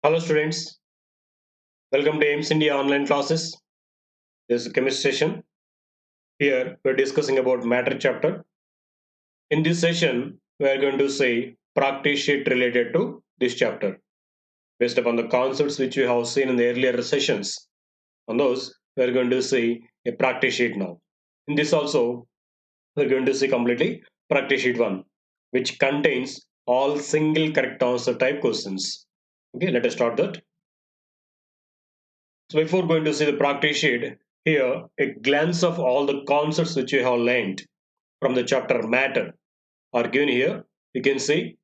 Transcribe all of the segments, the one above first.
Hello students, welcome to AIMS India online classes. This is a chemistry session. Here we're discussing about matter chapter. In this session, we are going to say practice sheet related to this chapter based upon the concepts which we have seen in the earlier sessions. On those, we are going to see a practice sheet now. In this also, we're going to see completely practice sheet 1, which contains all single correct answer type questions. Okay, let us start that. So before going to see the practice sheet, here a glance of all the concepts which you have learned from the chapter matter are given here. You can see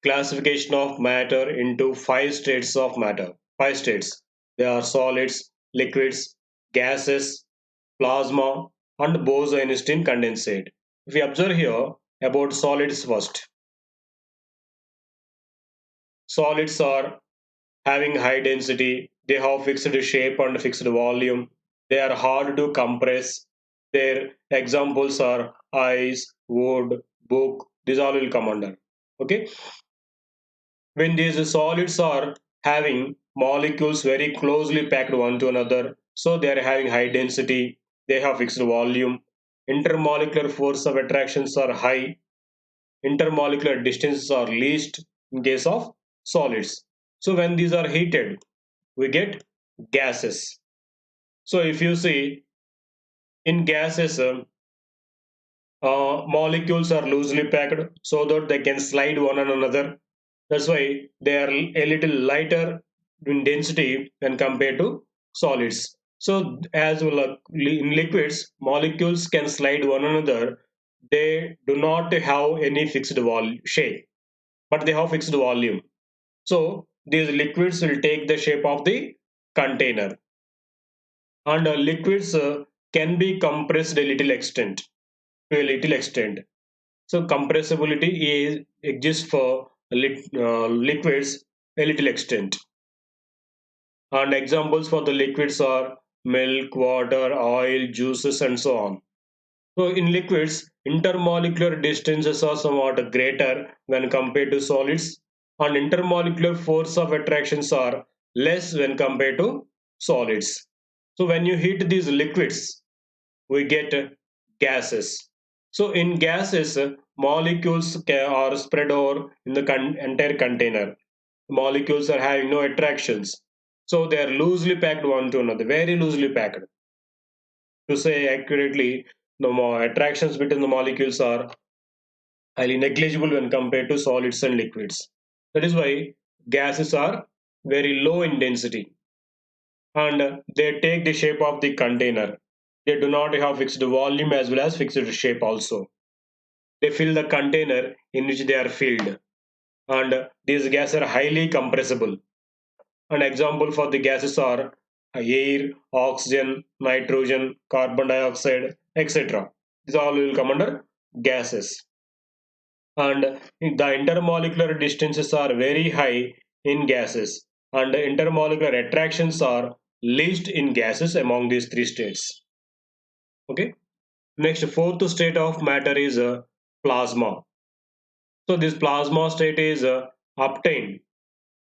classification of matter into 5 states of matter. 5 states. They are solids, liquids, gases, plasma, and Bose-Einstein condensate. If we observe here about solids first, solids are having high density, they have fixed shape and fixed volume, they are hard to compress. Their examples are ice, wood, book, these all will come under. Okay, when these solids are having molecules very closely packed one to another, so they are having high density, they have fixed volume, intermolecular force of attractions are high, intermolecular distances are least in case of solids. So when these are heated, we get gases. So if you see in gases, molecules are loosely packed so that they can slide one on another. That's why they are a little lighter in density when compared to solids. So as well in liquids, molecules can slide one another. They do not have any fixed shape, but they have fixed volume. So these liquids will take the shape of the container, and liquids can be compressed a little extent to a little extent. So compressibility is exists for liquids a little extent, and examples for the liquids are milk, water, oil, juices, and so on. So in liquids, intermolecular distances are somewhat greater when compared to solids, and intermolecular force of attractions are less when compared to solids. So when you heat these liquids, we get gases. So in gases, molecules are spread over in the entire container. Molecules are having no attractions. So they are loosely packed one to another, very loosely packed. To say accurately, the more attractions between the molecules are highly negligible when compared to solids and liquids. That is why gases are very low in density, and they take the shape of the container. They do not have fixed volume as well as fixed shape also. They fill the container in which they are filled, and these gases are highly compressible. An example for the gases are air, oxygen, nitrogen, carbon dioxide, etc. These all will come under gases. And the intermolecular distances are very high in gases, and the intermolecular attractions are least in gases among these 3 states. Okay. Next, fourth state of matter is plasma. So this plasma state is obtained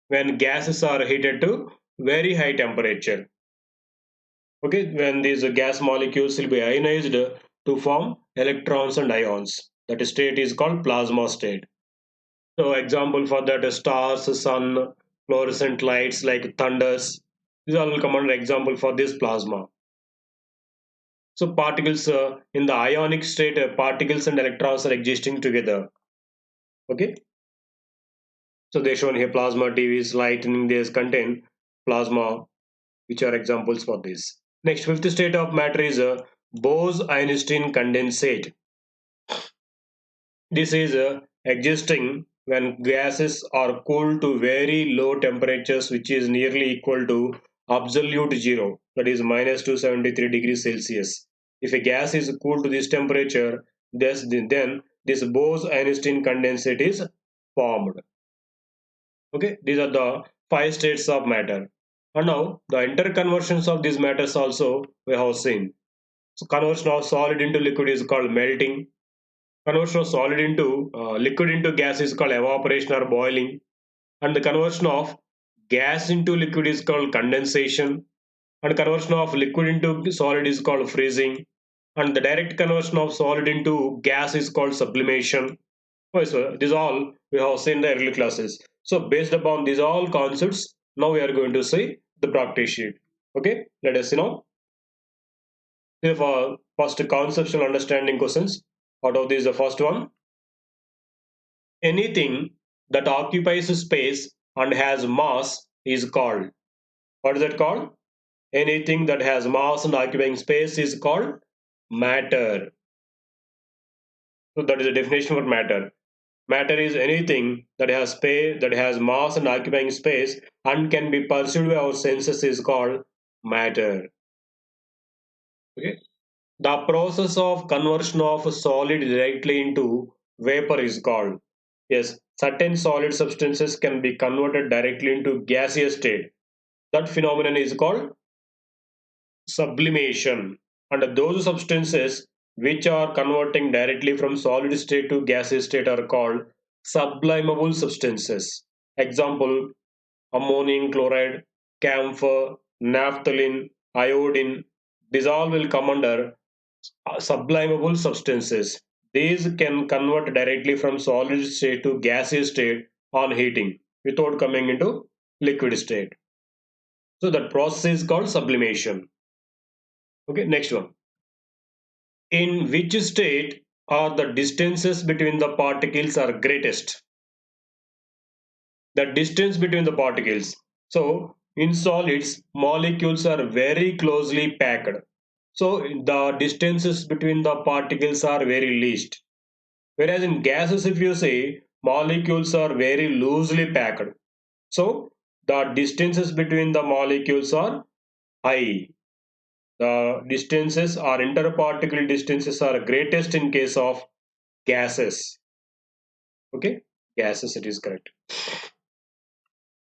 when gases are heated to very high temperature. Okay, when these gas molecules will be ionized to form electrons and ions. That state is called plasma state. So example for that stars, sun, fluorescent lights like thunders. These all will come under example for this plasma. So particles in the ionic state, particles and electrons are existing together. Okay. So they shown here plasma TVs, lightning, these contain plasma, which are examples for this. Next, fifth state of matter is a Bose-Einstein condensate. This is existing when gases are cooled to very low temperatures, which is nearly equal to absolute zero, that is minus 273 degrees Celsius. If a gas is cooled to this temperature, then this Bose-Einstein condensate is formed. Okay, these are the 5 states of matter. And now the interconversions of these matters also we have seen. So conversion of solid into liquid is called melting. Conversion of solid into liquid into gas is called evaporation or boiling. And the conversion of Gas into liquid is called condensation, and conversion of liquid into solid is called freezing, and the direct conversion of solid into gas is called sublimation. Oh, so these all we have seen in the early classes. So based upon these all concepts, now we are going to see the practice sheet. Okay, let us for first conceptual understanding questions. Out of these, the first one: anything that occupies space and has mass is called. What is that called? Anything that has mass and occupying space is called matter. So that is the definition for matter. Matter is anything that has space, that has mass and occupying space, and can be perceived by our senses is called matter. Okay. The process of conversion of a solid directly into vapor is called. Yes, certain solid substances can be converted directly into gaseous state. That phenomenon is called sublimation. And those substances which are converting directly from solid state to gaseous state are called sublimable substances. Example: ammonium chloride, camphor, naphthalene, iodine. These all will come under sublimable substances. These can convert directly from solid state to gaseous state on heating without coming into liquid state. So that process is called sublimation. Okay, next one. In which state are the distances between the particles are greatest? The distance between the particles. So in solids, molecules are very closely packed. So the distances between the particles are very least. Whereas in gases, if you say, molecules are very loosely packed. So the distances between the molecules are high. The distances or interparticle distances are greatest in case of gases. Okay, gases, it is correct.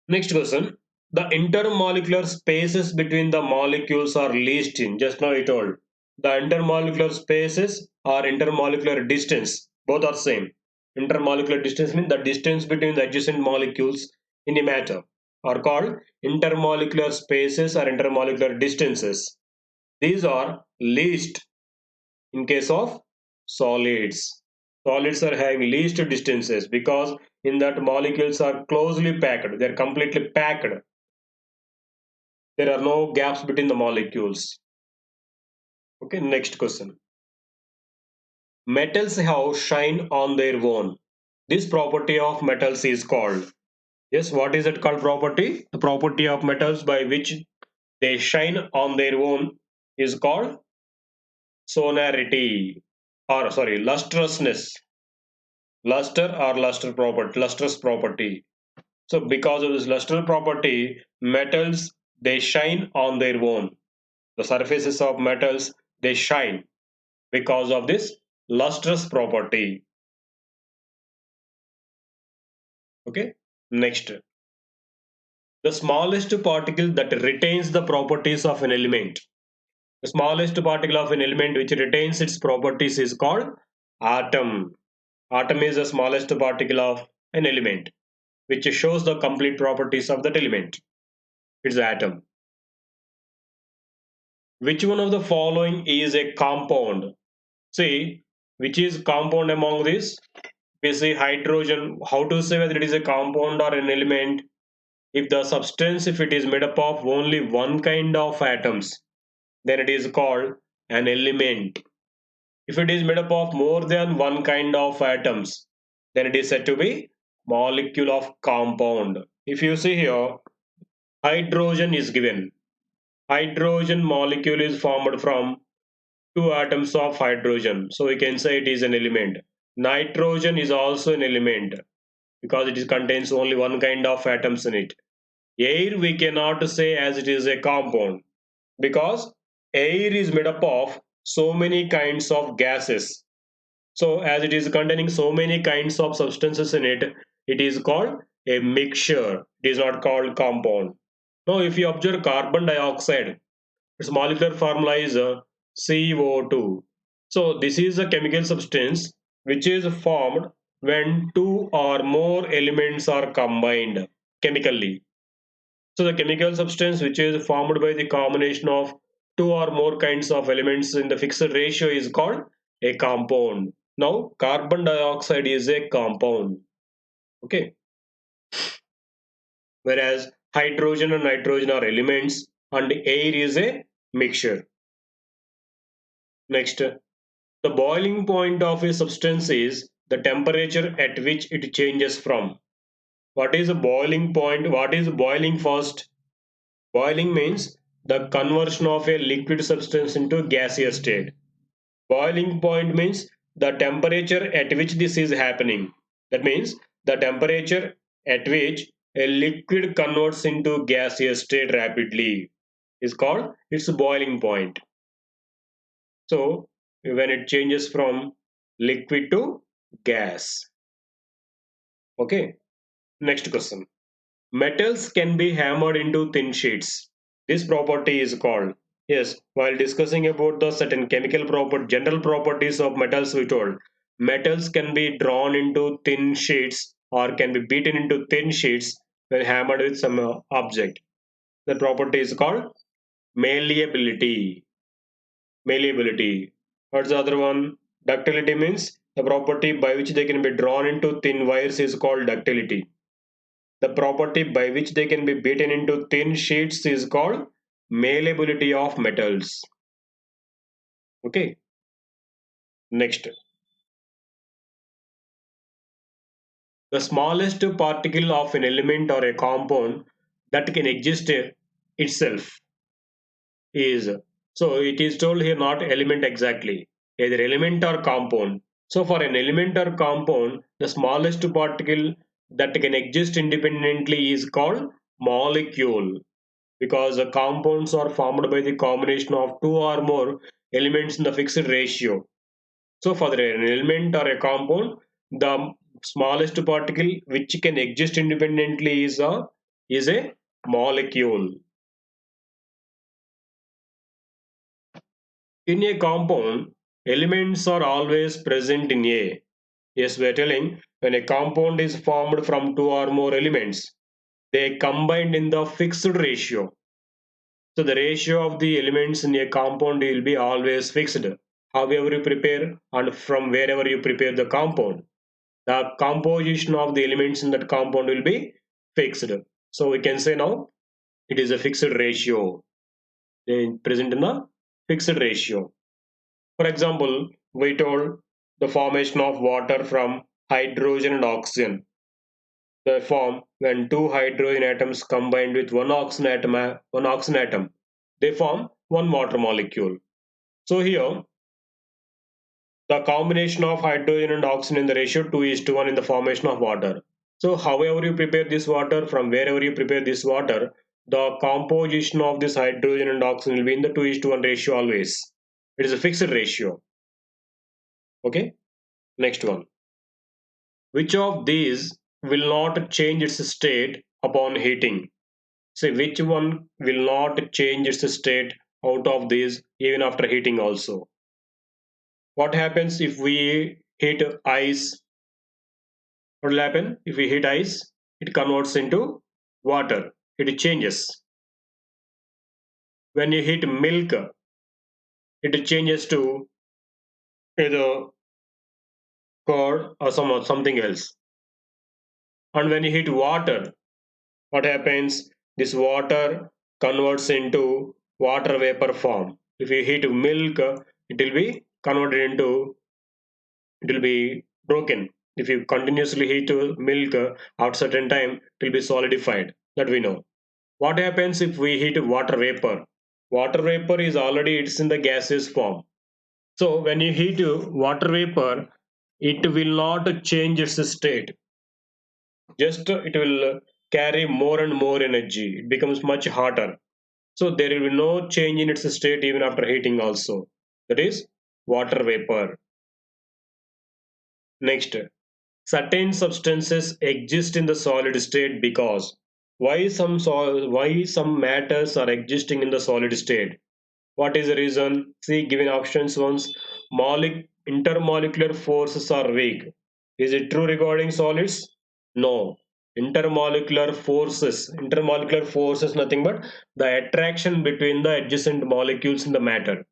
Next question. The intermolecular spaces between the molecules are least in. Just now I told. The intermolecular spaces or intermolecular distance, both are same. Intermolecular distance means the distance between the adjacent molecules in a matter are called intermolecular spaces or intermolecular distances. These are least in case of solids. Solids are having least distances because in that molecules are closely packed. They are completely packed. There are no gaps between the molecules. Okay, next question. Metals have shine on their own. This property of metals is called. Yes, what is it called property? The property of metals by which they shine on their own is called sonority, or sorry, lustrousness. Luster or lustrous property. So because of this luster property, metals they shine on their own. The surfaces of metals they shine because of this lustrous property. Okay. Next, the smallest particle that retains the properties of an element. The smallest particle of an element which retains its properties is called atom. Atom is the smallest particle of an element which shows the complete properties of that element. It's the atom. Which one of the following is a compound? See, which is compound among these? We say hydrogen. How to say whether it is a compound or an element? If the substance, if it is made up of only one kind of atoms, then it is called an element. If it is made up of more than one kind of atoms, then it is said to be molecule of compound. If you see here, hydrogen is given. Hydrogen molecule is formed from two atoms of hydrogen. So we can say it is an element. Nitrogen is also an element because it contains only one kind of atoms in it. Air we cannot say as it is a compound because air is made up of so many kinds of gases. So as it is containing so many kinds of substances in it, it is called a mixture. It is not called compound. Now if you observe carbon dioxide, its molecular formula is CO2. So this is a chemical substance which is formed when two or more elements are combined chemically. So the chemical substance which is formed by the combination of two or more kinds of elements in the fixed ratio is called a compound. Now carbon dioxide is a compound. Okay. Whereas hydrogen and nitrogen are elements and air is a mixture. Next, the boiling point of a substance is the temperature at which it changes from. What is the boiling point? What is boiling first? Boiling means the conversion of a liquid substance into gaseous state. Boiling point means the temperature at which this is happening. That means the temperature at which a liquid converts into gaseous state rapidly is called its boiling point. So when it changes from liquid to gas. Okay. Next question. Metals can be hammered into thin sheets. This property is called. Yes, while discussing about the certain chemical property, general properties of metals, we told metals can be drawn into thin sheets or can be beaten into thin sheets when hammered with some object. The property is called malleability. Malleability. What's the other one? Ductility means the property by which they can be drawn into thin wires is called ductility. The property by which they can be beaten into thin sheets is called malleability of metals. Okay, next. The smallest particle of an element or a compound that can exist itself is, so it is told here not element exactly, either element or compound. So for an element or compound, the smallest particle that can exist independently is called molecule, because the compounds are formed by the combination of two or more elements in the fixed ratio. So for an element or a compound, the smallest particle which can exist independently is a molecule. In a compound, elements are always present in A. Yes, we are telling when a compound is formed from two or more elements, they combined in the fixed ratio. So the ratio of the elements in a compound will be always fixed. However you prepare and from wherever you prepare the compound, the composition of the elements in that compound will be fixed. So we can say now it is a fixed ratio. They present in a fixed ratio. For example, we told the formation of water from hydrogen and oxygen. They form when two hydrogen atoms combined with one oxygen atom. They form one water molecule. So here, the combination of hydrogen and oxygen in the ratio 2 is to 1 in the formation of water. So however you prepare this water, from wherever you prepare this water, the composition of this hydrogen and oxygen will be in the 2 is to 1 ratio always. It is a fixed ratio. Okay. Next one. Which of these will not change its state upon heating? Say which one will not change its state out of these even after heating also. What happens if we heat ice? What will happen if we heat ice? It converts into water. It changes. When you heat milk, it changes to either curd or something else. And when you heat water, what happens? This water converts into water vapor form. If you heat milk, it will be converted into, it will be broken. If you continuously heat milk at certain time, it will be solidified. That we know. What happens if we heat water vapor? Water vapor is already it's in the gaseous form. So when you heat water vapor, it will not change its state. Just it will carry more and more energy. It becomes much hotter. So there will be no change in its state even after heating also. That is water vapor. Next, certain substances exist in the solid state because why some matters are existing in the solid state. What is the reason? See, given options once, intermolecular forces are weak. Is it true regarding solids? No. Intermolecular force is nothing but the attraction between the adjacent molecules in the matter.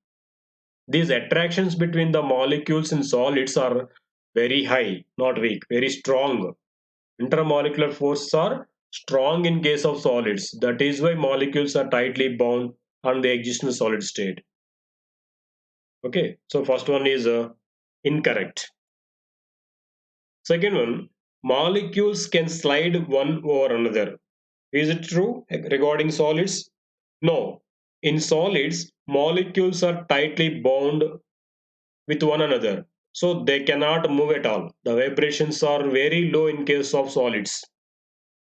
These attractions between the molecules in solids are very high, not weak, very strong. Intermolecular forces are strong in case of solids. That is why molecules are tightly bound and they exist in the solid state. Okay, so first one is incorrect. Second one, molecules can slide one over another. Is it true regarding solids? No. In solids, molecules are tightly bound with one another, so they cannot move at all. The vibrations are very low in case of solids.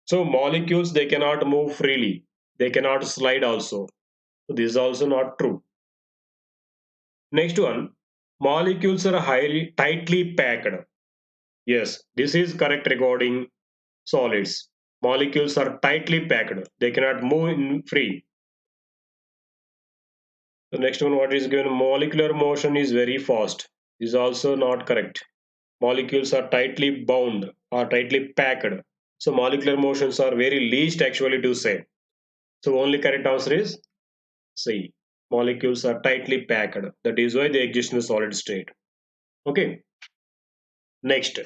So molecules they cannot move freely. They cannot slide also. So this is also not true. Next one, molecules are highly tightly packed. Yes, this is correct regarding solids. Molecules are tightly packed. They cannot move in free. The next one, what is given? Molecular motion is very fast. Is also not correct. Molecules are tightly bound or tightly packed. So molecular motions are very least actually to say. So only correct answer is C. Molecules are tightly packed. That is why they exist in a solid state. Okay. Next,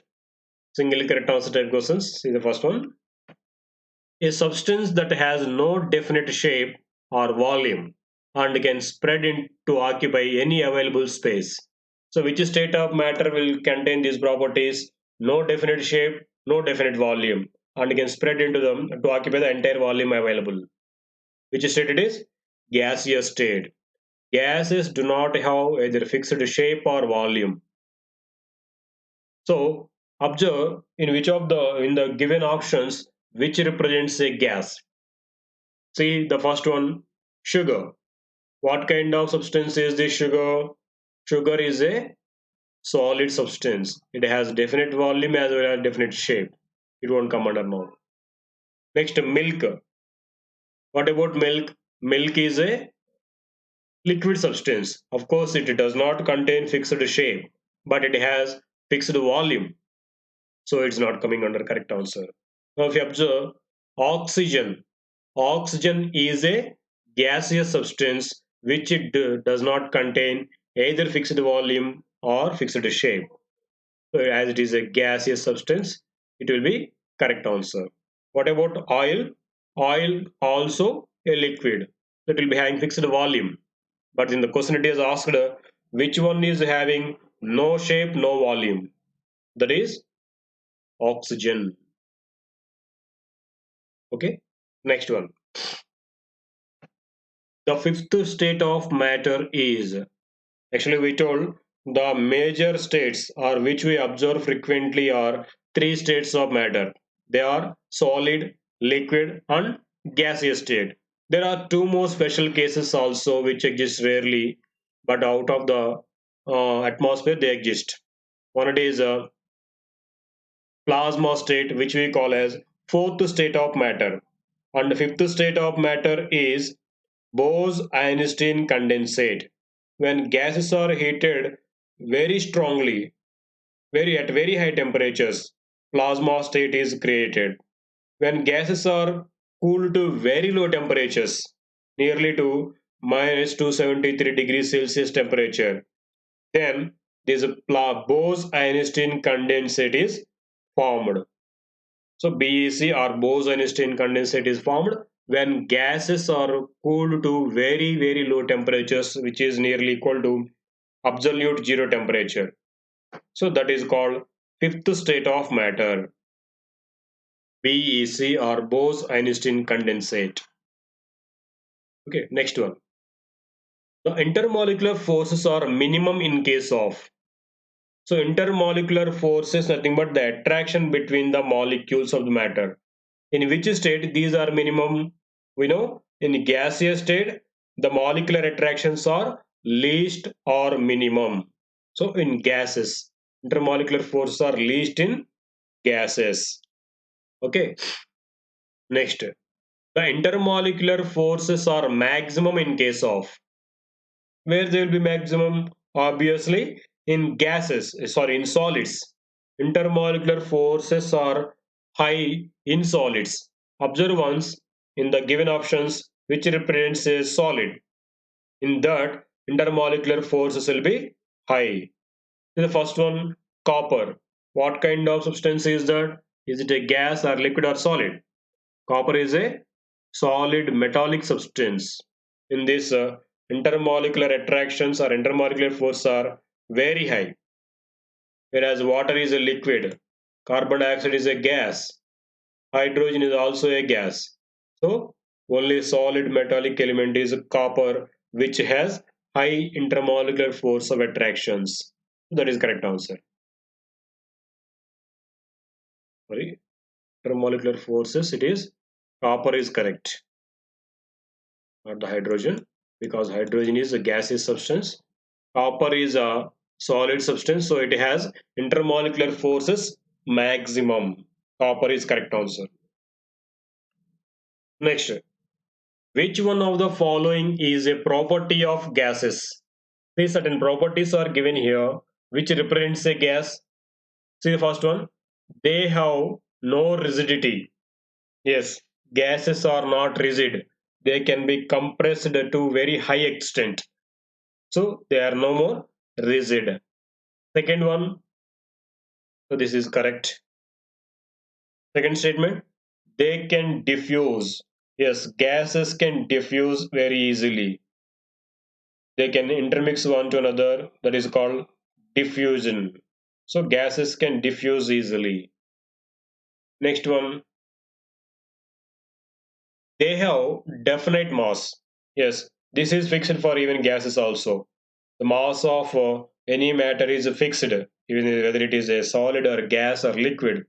single correct answer type questions. See the first one. A substance that has no definite shape or volume and can spread to occupy any available space. So which state of matter will contain these properties? No definite shape, no definite volume, and can spread into them to occupy the entire volume available. Which state it is? Gaseous state. Gases do not have either fixed shape or volume. So observe in which of the in the given options which represents a gas. See the first one, sugar. What kind of substance is this sugar? Sugar is a solid substance. It has definite volume as well as definite shape. It won't come under now. Next, milk. What about milk? Milk is a liquid substance. Of course, it does not contain fixed shape, but it has fixed volume. So it's not coming under correct answer. Now, if you observe, oxygen. Oxygen is a gaseous substance which does not contain either fixed volume or fixed shape. So as it is a gaseous substance, it will be correct answer. What about oil? Oil also a liquid. So it will be having fixed volume. But in the question it is asked which one is having no shape, no volume. That is oxygen. Okay. Next one. The fifth state of matter is, actually we told the major states or which we observe frequently are three states of matter. They are solid, liquid and gaseous state. There are two more special cases also which exist rarely, but out of the atmosphere they exist. One is a plasma state which we call as fourth state of matter, and the fifth state of matter is Bose-Einstein condensate. When gases are heated very strongly, very at very high temperatures, plasma state is created. When gases are cooled to very low temperatures, nearly to minus 273 degrees Celsius temperature, then this Bose-Einstein condensate is formed. So BEC or Bose-Einstein condensate is formed when gases are cooled to very very low temperatures, which is nearly equal to absolute zero temperature. So that is called fifth state of matter, BEC or Bose-Einstein condensate. Okay, next one. The intermolecular forces are minimum in case of. So intermolecular force is nothing but the attraction between the molecules of the matter. In which state these are minimum? We know in gaseous state the molecular attractions are least or minimum. So in gases, intermolecular forces are least in gases. Okay. Next, the intermolecular forces are maximum in case of. Where they will be maximum? Obviously in gases, sorry, in solids. Intermolecular forces are high in solids. Observe once in the given options which represents a solid. In that, intermolecular forces will be high. The first one, copper. What kind of substance is that? Is it a gas or liquid or solid? Copper is a solid metallic substance. In this, intermolecular attractions or intermolecular force are very high, whereas water is a liquid, carbon dioxide is a gas, hydrogen is also a gas. So, only solid metallic element is copper, which has high intermolecular force of attractions. That is correct answer. Sorry, intermolecular forces. It is copper is correct, not the hydrogen, because hydrogen is a gaseous substance. Copper is a solid substance, so it has intermolecular forces maximum. Copper is correct answer. Next, which one of the following is a property of gases? These certain properties are given here, which represents a gas. See the first one. They have no rigidity. Yes, gases are not rigid. They can be compressed to very high extent. So they are no more rigid. Second one, so this is correct. Second statement, they can diffuse. Yes, gases can diffuse very easily. They can intermix one to another. That is called diffusion. So gases can diffuse easily. Next one, they have definite mass. Yes, this is fixed for even gases also. The mass of any matter is fixed, even whether it is a solid or gas or liquid.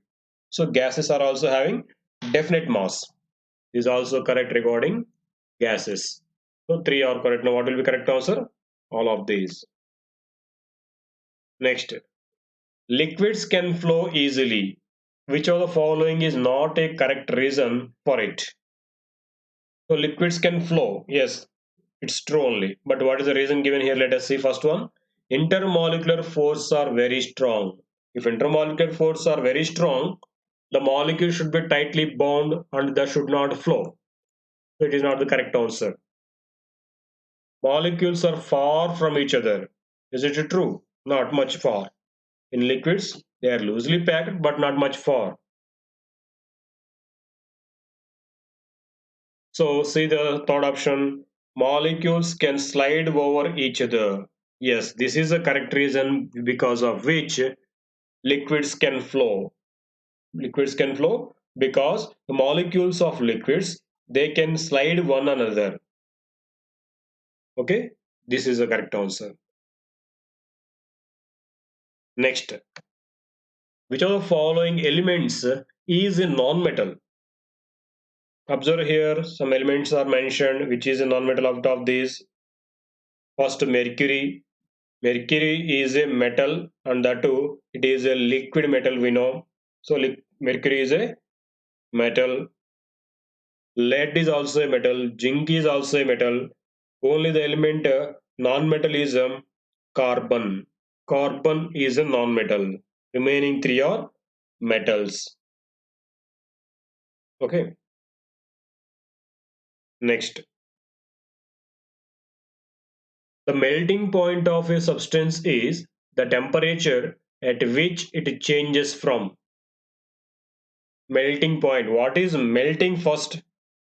So gases are also having definite mass. Is also correct regarding gases. So three are correct. Now what will be correct answer? All of these. Next, liquids can flow easily. Which of the following is not a correct reason for it? So liquids can flow. Yes, it's true only. But what is the reason given here? Let us see first one. Intermolecular forces are very strong. If intermolecular forces are very strong, the molecule should be tightly bound and that should not flow. So it is not the correct answer. Molecules are far from each other. Is it true? Not much far. In liquids, they are loosely packed but not much far. So see the third option. Molecules can slide over each other. Yes, this is the correct reason because of which liquids can flow. Liquids can flow because the molecules of liquids, they can slide one another. Okay, this is the correct answer. Next, which of the following elements is a non-metal? Observe here some elements are mentioned which is a non-metal out of these. First, mercury. Mercury is a metal and that too it is a liquid metal we know. So mercury is a metal. Lead is also a metal. Zinc is also a metal. Only the element non-metal is carbon. Carbon is a non-metal. Remaining three are metals. Okay. Next, the melting point of a substance is the temperature at which it changes from. Melting point. What is melting first?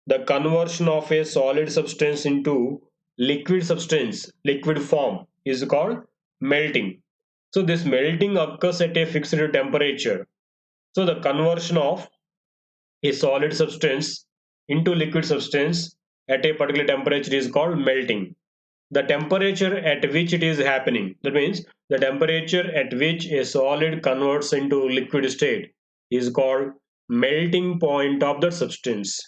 The conversion of a solid substance into liquid substance, liquid form is called melting. So this melting occurs at a fixed temperature. So the conversion of a solid substance into liquid substance at a particular temperature is called melting. The temperature at which it is happening, that means the temperature at which a solid converts into liquid state is called melting point of the substance.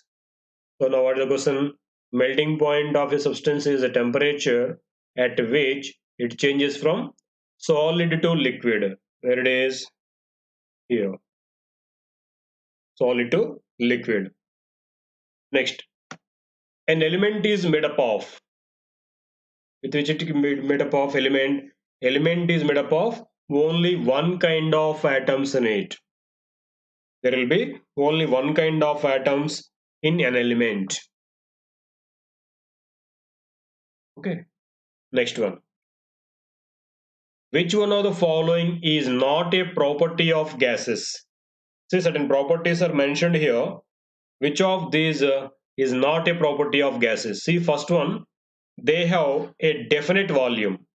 So now what is the question? Melting point of a substance is the temperature at which it changes from solid to liquid. Where it is here, solid to liquid. Next, an element is made up of, with which it made up of element. Element is made up of only one kind of atoms in it. There will be only one kind of atoms in an element. Okay. Next one. Which one of the following is not a property of gases? See, certain properties are mentioned here. Which of these is not a property of gases? See, first one, they have a definite volume.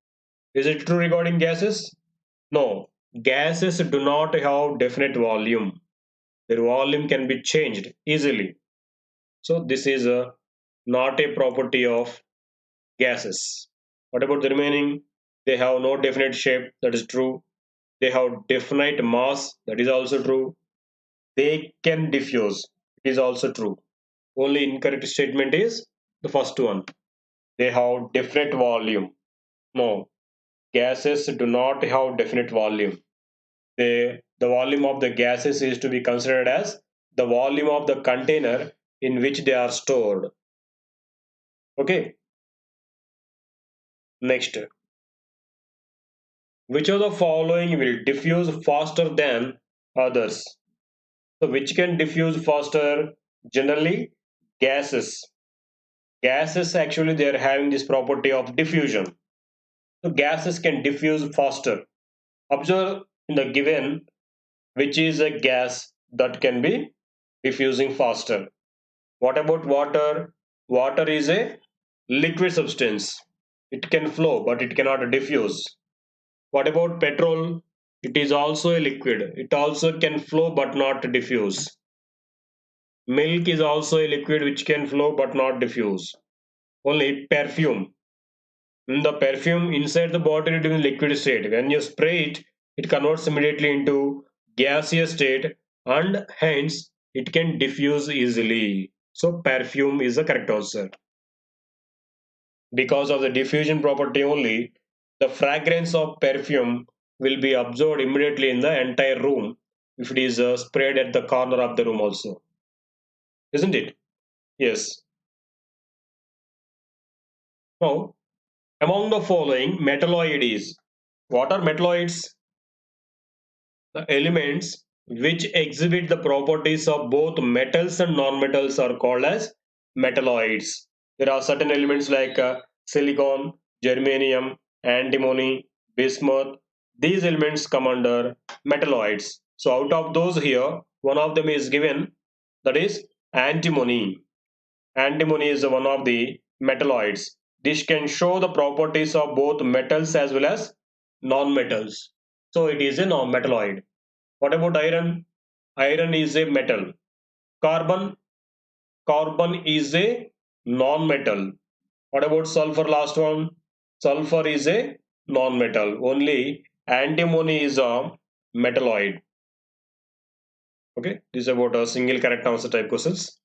Is it true regarding gases? No, gases do not have definite volume. Their volume can be changed easily. So this is not a property of gases. What about the remaining? They have no definite shape. That is true. They have definite mass. That is also true. They can diffuse. It is also true. Only incorrect statement is the first one. They have definite volume. No, gases do not have definite volume. The volume of the gases is to be considered as the volume of the container in which they are stored. Okay, next. Which of the following will diffuse faster than others? So, which can diffuse faster? Generally, gases. Gases actually they are having this property of diffusion. So, gases can diffuse faster. Observe in the given which is a gas that can be diffusing faster. What about water? Water is a liquid substance. It can flow, but it cannot diffuse. What about petrol? It is also a liquid. It also can flow but not diffuse. Milk is also a liquid which can flow but not diffuse. Only perfume. In the perfume inside the bottle it is in liquid state. When you spray it, it converts immediately into gaseous state and hence it can diffuse easily. So perfume is the correct answer. Because of the diffusion property only, the fragrance of perfume will be absorbed immediately in the entire room if it is sprayed at the corner of the room also. Isn't it? Yes. Now, among the following metalloids, what are metalloids? The elements which exhibit the properties of both metals and non-metals are called as metalloids. There are certain elements like silicon, germanium, antimony, bismuth. These elements come under metalloids. So out of those here, one of them is given, that is antimony. Antimony is one of the metalloids. This can show the properties of both metals as well as non-metals. So it is a non-metalloid. What about iron? Iron is a metal. Carbon, carbon is a non-metal. What about sulfur? Last one. Sulfur is a non-metal. Only antimony is a metalloid. Okay, this is about a single correct answer type questions.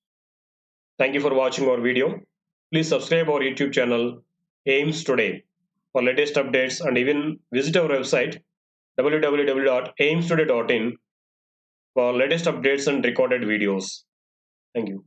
Thank you for watching our video. Please subscribe our YouTube channel Aims Today for latest updates and even visit our website www.aimstoday.in for latest updates and recorded videos. Thank you.